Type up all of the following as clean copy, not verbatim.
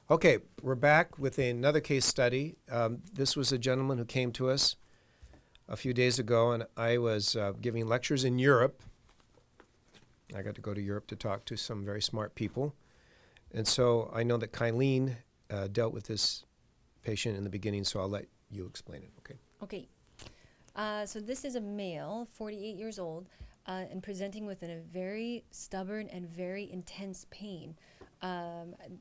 Okay, we're back with another case study. This was a gentleman who came to us a few days ago, and I was giving lectures in Europe. I got to go to Europe to talk to some very smart people. And so I know that Kylene dealt with this patient in the beginning, so I'll let you explain it, okay? Okay. So this is a male, 48 years old, and presenting with a very stubborn and very intense pain.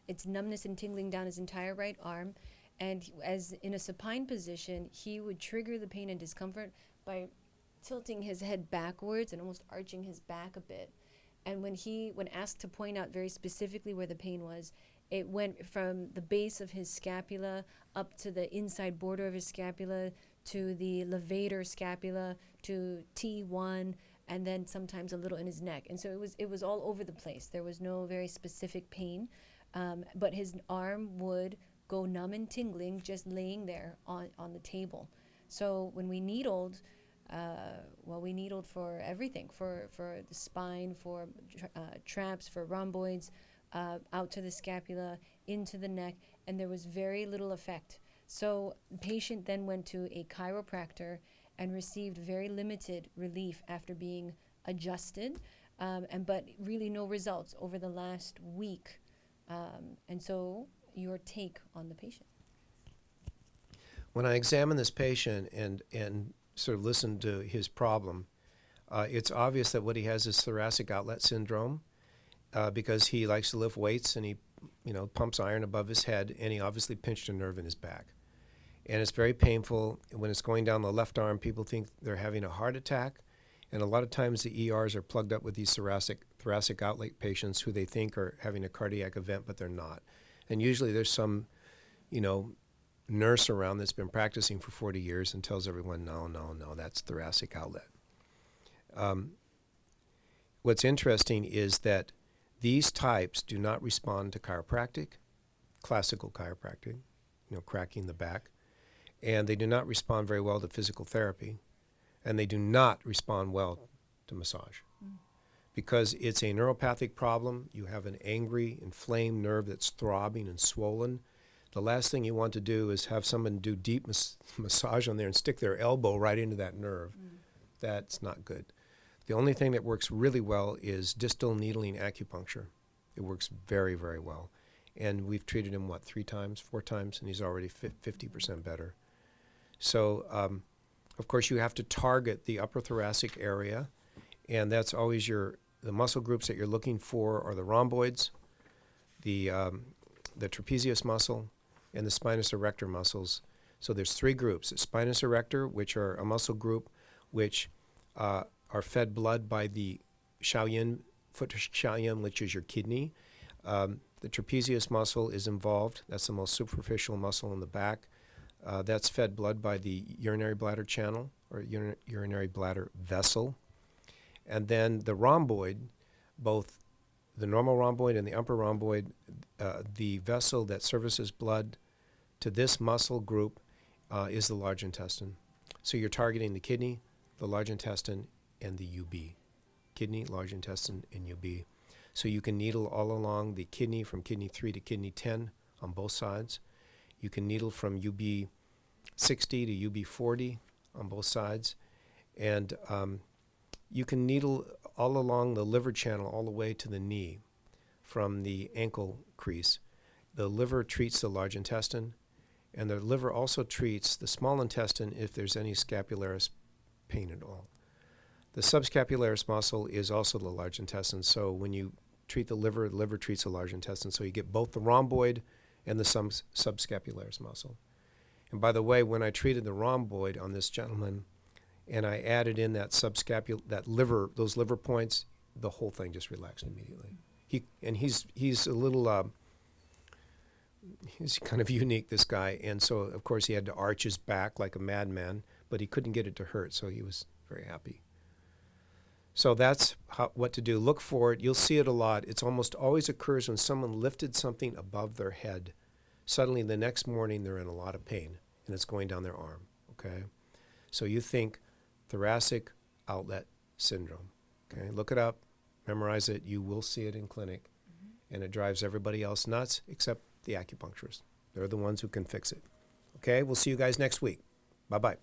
It's numbness and tingling down his entire right arm. And as in a supine position, he would trigger the pain and discomfort by tilting his head backwards and almost arching his back a bit. And when asked to point out very specifically where the pain was, it went from the base of his scapula up to the inside border of his scapula to the levator scapula to T1, and then sometimes a little in his neck. And so it was all over the place. There was no very specific pain, but his arm would go numb and tingling just laying there on the table. So when we needled, we needled for everything, for the spine, for traps, for rhomboids, out to the scapula, into the neck, and there was very little effect. So the patient then went to a chiropractor and received very limited relief after being adjusted, but really no results over the last week. And so your take on the patient? When I examined this patient and sort of listened to his problem, it's obvious that what he has is thoracic outlet syndrome because he likes to lift weights and he pumps iron above his head, and he obviously pinched a nerve in his back. And it's very painful. When it's going down the left arm, people think they're having a heart attack. And a lot of times the ERs are plugged up with these thoracic outlet patients who they think are having a cardiac event, but they're not. And usually there's some, nurse around that's been practicing for 40 years and tells everyone, no, that's thoracic outlet. What's interesting is that these types do not respond to classical chiropractic, cracking the back. And they do not respond very well to physical therapy. And they do not respond well to massage. Because it's a neuropathic problem. You have an angry, inflamed nerve that's throbbing and swollen. The last thing you want to do is have someone do deep massage on there and stick their elbow right into that nerve. That's not good. The only thing that works really well is distal needling acupuncture. It works very, very well. And we've treated him, 4 times, and he's already 50% better. So, of course, you have to target the upper thoracic area, and that's always the muscle groups that you're looking for are the rhomboids, the trapezius muscle, and the spinous erector muscles. So there's 3 groups. The spinous erector, which are a muscle group which are fed blood by the foot xiaoyan, which is your kidney. The trapezius muscle is involved. That's the most superficial muscle in the back. That's fed blood by the urinary bladder channel or urinary bladder vessel. And then the rhomboid, both the normal rhomboid and the upper rhomboid, the vessel that services blood to this muscle group is the large intestine. So you're targeting the kidney, the large intestine, and the UB. Kidney, large intestine, and UB. So you can needle all along the kidney from kidney 3 to kidney 10 on both sides. You can needle from UB 60 to UB 40 on both sides. And you can needle all along the liver channel all the way to the knee from the ankle crease. The liver treats the large intestine, and the liver also treats the small intestine if there's any scapularis pain at all. The subscapularis muscle is also the large intestine, so when you treat the liver treats the large intestine, so you get both the rhomboid and the subscapularis muscle. And by the way, when I treated the rhomboid on this gentleman, and I added in that those liver points, the whole thing just relaxed immediately. He's a little, he's kind of unique, this guy, and so of course he had to arch his back like a madman, but he couldn't get it to hurt, so he was very happy. So that's what to do. Look for it. You'll see it a lot. It almost always occurs when someone lifted something above their head. Suddenly the next morning they're in a lot of pain, and it's going down their arm, okay? So you think thoracic outlet syndrome, okay? Look it up, memorize it. You will see it in clinic, and it drives everybody else nuts except the acupuncturist. They're the ones who can fix it. Okay, we'll see you guys next week. Bye-bye.